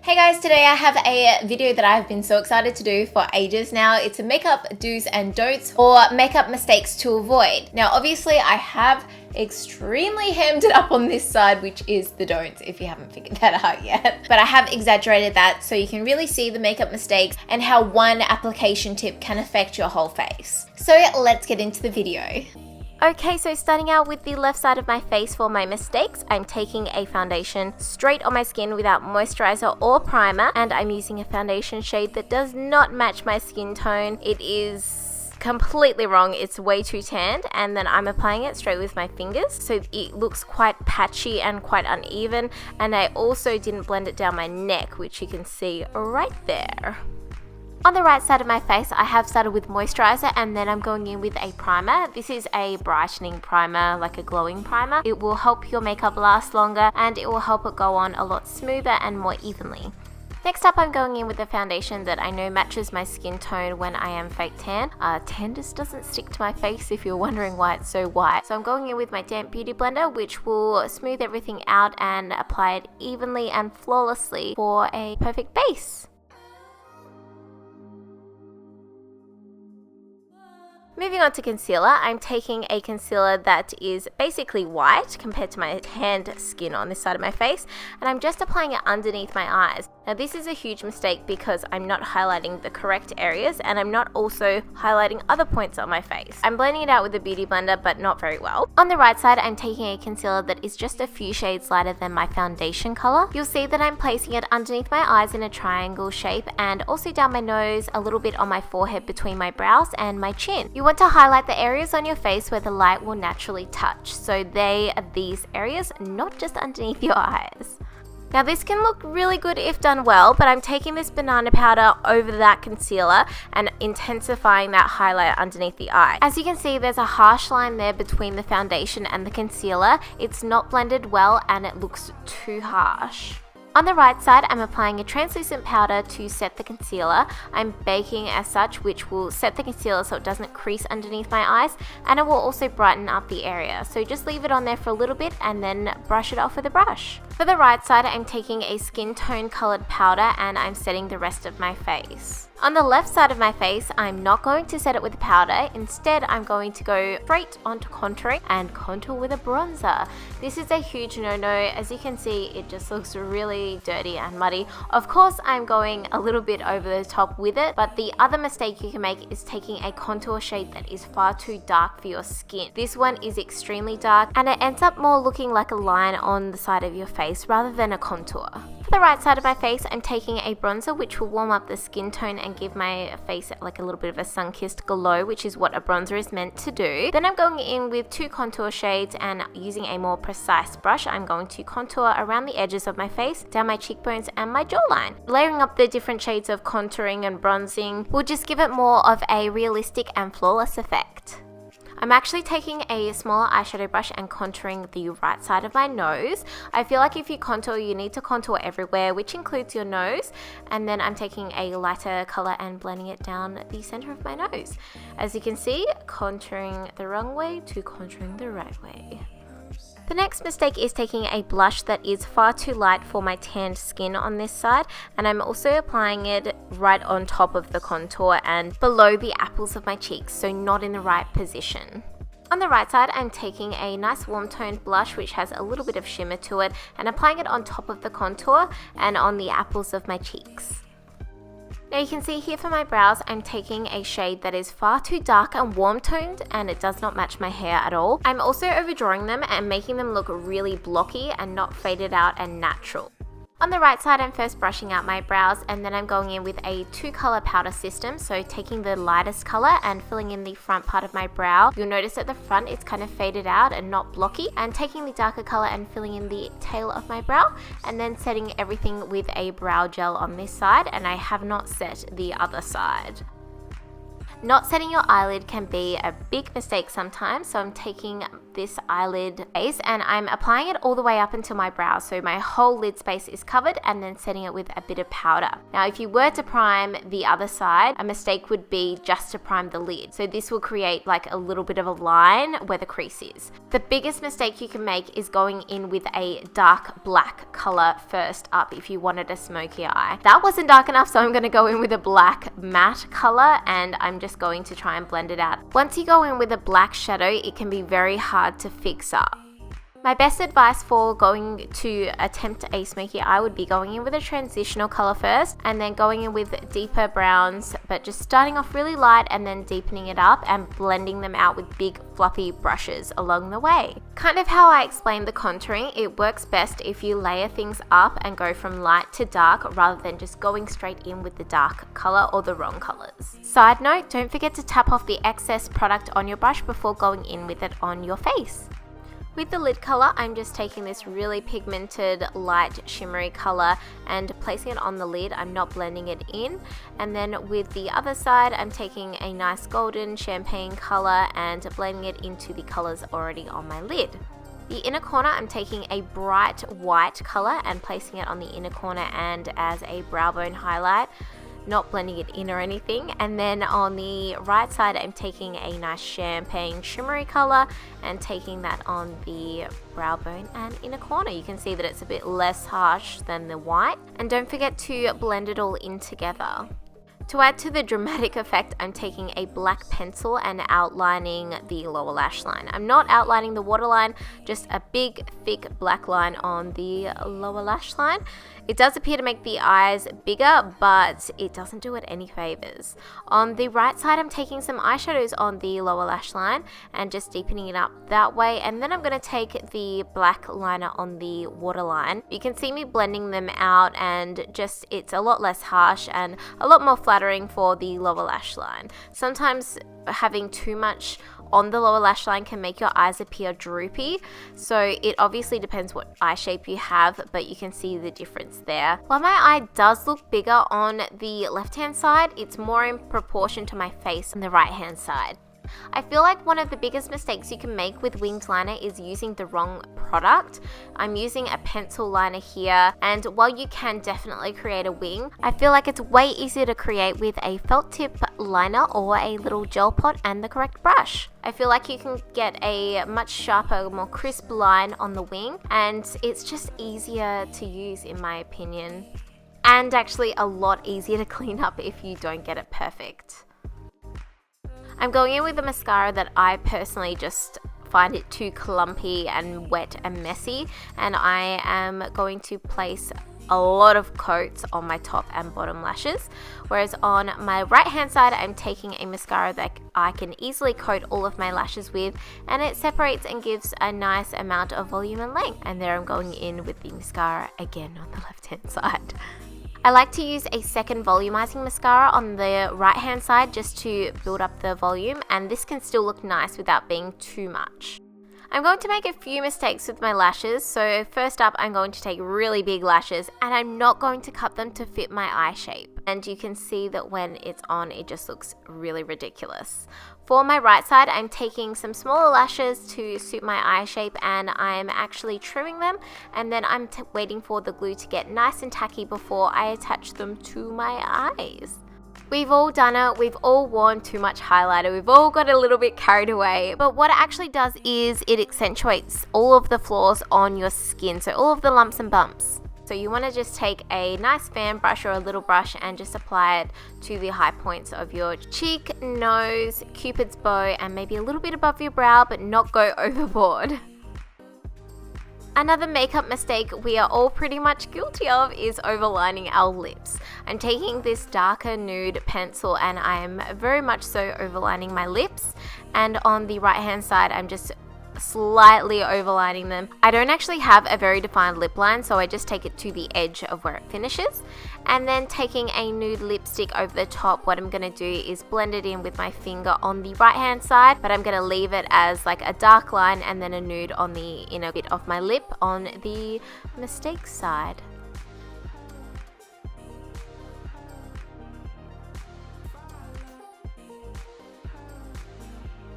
Hey guys, today I have a video that I've been so excited to do for ages now. It's a makeup do's and don'ts or makeup mistakes to avoid. Now obviously I have extremely hemmed it up on this side, which is the don'ts if you haven't figured that out yet. But I have exaggerated that so you can really see the makeup mistakes and how one application tip can affect your whole face. So let's get into the video. Okay, so starting out with the left side of my face for my mistakes, I'm taking a foundation straight on my skin without moisturizer or primer, and I'm using a foundation shade that does not match my skin tone. It is completely wrong, it's way too tanned, and then I'm applying it straight with my fingers, so it looks quite patchy and quite uneven, and I also didn't blend it down my neck, which you can see right there. On the right side of my face, I have started with moisturizer and then I'm going in with a primer. This is a brightening primer, like a glowing primer. It will help your makeup last longer and it will help it go on a lot smoother and more evenly. Next up, I'm going in with a foundation that I know matches my skin tone when I am fake tan. Tan just doesn't stick to my face if you're wondering why it's so white. So I'm going in with my damp beauty blender, which will smooth everything out and apply it evenly and flawlessly for a perfect base. Moving on to concealer, I'm taking a concealer that is basically white compared to my tanned skin on this side of my face, and I'm just applying it underneath my eyes. Now this is a huge mistake because I'm not highlighting the correct areas and I'm not also highlighting other points on my face. I'm blending it out with a beauty blender but not very well. On the right side, I'm taking a concealer that is just a few shades lighter than my foundation color. You'll see that I'm placing it underneath my eyes in a triangle shape and also down my nose, a little bit on my forehead between my brows and my chin. You want to highlight the areas on your face where the light will naturally touch. So they are these areas, not just underneath your eyes. Now this can look really good if done well, but I'm taking this banana powder over that concealer and intensifying that highlight underneath the eye. As you can see, there's a harsh line there between the foundation and the concealer. It's not blended well and it looks too harsh. On the right side, I'm applying a translucent powder to set the concealer. I'm baking as such, which will set the concealer so it doesn't crease underneath my eyes, and it will also brighten up the area. So just leave it on there for a little bit and then brush it off with a brush. For the right side, I'm taking a skin tone colored powder and I'm setting the rest of my face. On the left side of my face, I'm not going to set it with powder. Instead, I'm going to go straight onto contouring and contour with a bronzer. This is a huge no-no. As you can see, it just looks really dirty and muddy. Of course, I'm going a little bit over the top with it, but the other mistake you can make is taking a contour shade that is far too dark for your skin. This one is extremely dark and it ends up more looking like a line on the side of your face rather than a contour. For the right side of my face, I'm taking a bronzer which will warm up the skin tone and give my face like a little bit of a sun-kissed glow, which is what a bronzer is meant to do. Then I'm going in with two contour shades and using a more precise brush, I'm going to contour around the edges of my face, down my cheekbones and my jawline. Layering up the different shades of contouring and bronzing will just give it more of a realistic and flawless effect. I'm actually taking a smaller eyeshadow brush and contouring the right side of my nose. I feel like if you contour, you need to contour everywhere, which includes your nose. And then I'm taking a lighter color and blending it down the center of my nose. As you can see, contouring the wrong way to contouring the right way. The next mistake is taking a blush that is far too light for my tanned skin on this side, and I'm also applying it right on top of the contour and below the apples of my cheeks, so not in the right position. On the right side, I'm taking a nice warm toned blush which has a little bit of shimmer to it and applying it on top of the contour and on the apples of my cheeks. Now you can see here for my brows, I'm taking a shade that is far too dark and warm toned and it does not match my hair at all. I'm also overdrawing them and making them look really blocky and not faded out and natural. On the right side, I'm first brushing out my brows and then I'm going in with a two-color powder system. So taking the lightest color and filling in the front part of my brow. You'll notice at the front it's kind of faded out and not blocky. And taking the darker color and filling in the tail of my brow and then setting everything with a brow gel on this side, and I have not set the other side. Not setting your eyelid can be a big mistake sometimes, so I'm taking this eyelid base and I'm applying it all the way up until my brow, so my whole lid space is covered, and then setting it with a bit of powder. Now if you were to prime the other side, a mistake would be just to prime the lid, so this will create like a little bit of a line where the crease is. The biggest mistake you can make is going in with a dark black color first up if you wanted a smokier eye. That wasn't dark enough, so I'm going to go in with a black matte color, and I'm just going to try and blend it out. Once you go in with a black shadow, it can be very hard to fix up. My best advice for going to attempt a smoky eye would be going in with a transitional color first, and then going in with deeper browns, but just starting off really light and then deepening it up and blending them out with big fluffy brushes along the way. Kind of how I explained the contouring, it works best if you layer things up and go from light to dark rather than just going straight in with the dark color or the wrong colors. Side note, don't forget to tap off the excess product on your brush before going in with it on your face. With the lid color, I'm just taking this really pigmented, light, shimmery color and placing it on the lid. I'm not blending it in. And then with the other side, I'm taking a nice golden champagne color and blending it into the colors already on my lid. The inner corner, I'm taking a bright white color and placing it on the inner corner and as a brow bone highlight. Not blending it in or anything. And then on the right side, I'm taking a nice champagne shimmery color and taking that on the brow bone and inner corner. You can see that it's a bit less harsh than the white. And don't forget to blend it all in together. To add to the dramatic effect, I'm taking a black pencil and outlining the lower lash line. I'm not outlining the waterline, just a big, thick black line on the lower lash line. It does appear to make the eyes bigger, but it doesn't do it any favors. On the right side, I'm taking some eyeshadows on the lower lash line and just deepening it up that way. And then I'm going to take the black liner on the waterline. You can see me blending them out, and just it's a lot less harsh and a lot more flattering for the lower lash line. Sometimes having too much on the lower lash line can make your eyes appear droopy, so it obviously depends what eye shape you have, but you can see the difference there. While my eye does look bigger on the left hand side, it's more in proportion to my face on the right hand side. I feel like one of the biggest mistakes you can make with winged liner is using the wrong product. I'm using a pencil liner here, and while you can definitely create a wing, I feel like it's way easier to create with a felt tip liner or a little gel pot and the correct brush. I feel like you can get a much sharper, more crisp line on the wing, and it's just easier to use in my opinion. And actually a lot easier to clean up if you don't get it perfect. I'm going in with a mascara that I personally just find it too clumpy and wet and messy, and I am going to place a lot of coats on my top and bottom lashes, whereas on my right hand side I'm taking a mascara that I can easily coat all of my lashes with, and it separates and gives a nice amount of volume and length. And there I'm going in with the mascara again on the left hand side. I like to use a second volumizing mascara on the right hand side just to build up the volume, and this can still look nice without being too much. I'm going to make a few mistakes with my lashes, so first up I'm going to take really big lashes and I'm not going to cut them to fit my eye shape. And you can see that when it's on, it just looks really ridiculous. For my right side, I'm taking some smaller lashes to suit my eye shape, and I'm actually trimming them, and then I'm waiting for the glue to get nice and tacky before I attach them to my eyes. We've all done it, we've all worn too much highlighter, we've all got a little bit carried away, but what it actually does is it accentuates all of the flaws on your skin, so all of the lumps and bumps. So you want to just take a nice fan brush or a little brush and just apply it to the high points of your cheek, nose, cupid's bow, and maybe a little bit above your brow, but not go overboard. Another makeup mistake we are all pretty much guilty of is overlining our lips. I'm taking this darker nude pencil and I'm very much so overlining my lips, and on the right hand side I'm just slightly overlining them. I don't actually have a very defined lip line, so I just take it to the edge of where it finishes, and then taking a nude lipstick over the top, what I'm going to do is blend it in with my finger on the right hand side, but I'm going to leave it as like a dark line and then a nude on the inner bit of my lip on the mistake side.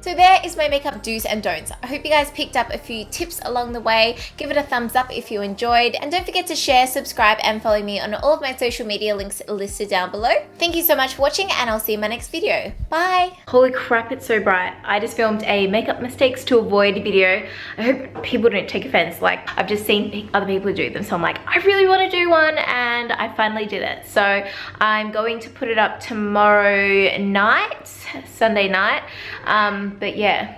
So there is my makeup do's and don'ts. I hope you guys picked up a few tips along the way. Give it a thumbs up if you enjoyed, and don't forget to share, subscribe, and follow me on all of my social media links listed down below. Thank you so much for watching, and I'll see you in my next video. Bye! Holy crap, it's so bright. I just filmed a makeup mistakes to avoid video. I hope people don't take offense. Like, I've just seen other people do them, so I'm like, I really want to do one, and I finally did it. So I'm going to put it up tomorrow night, Sunday night. But yeah.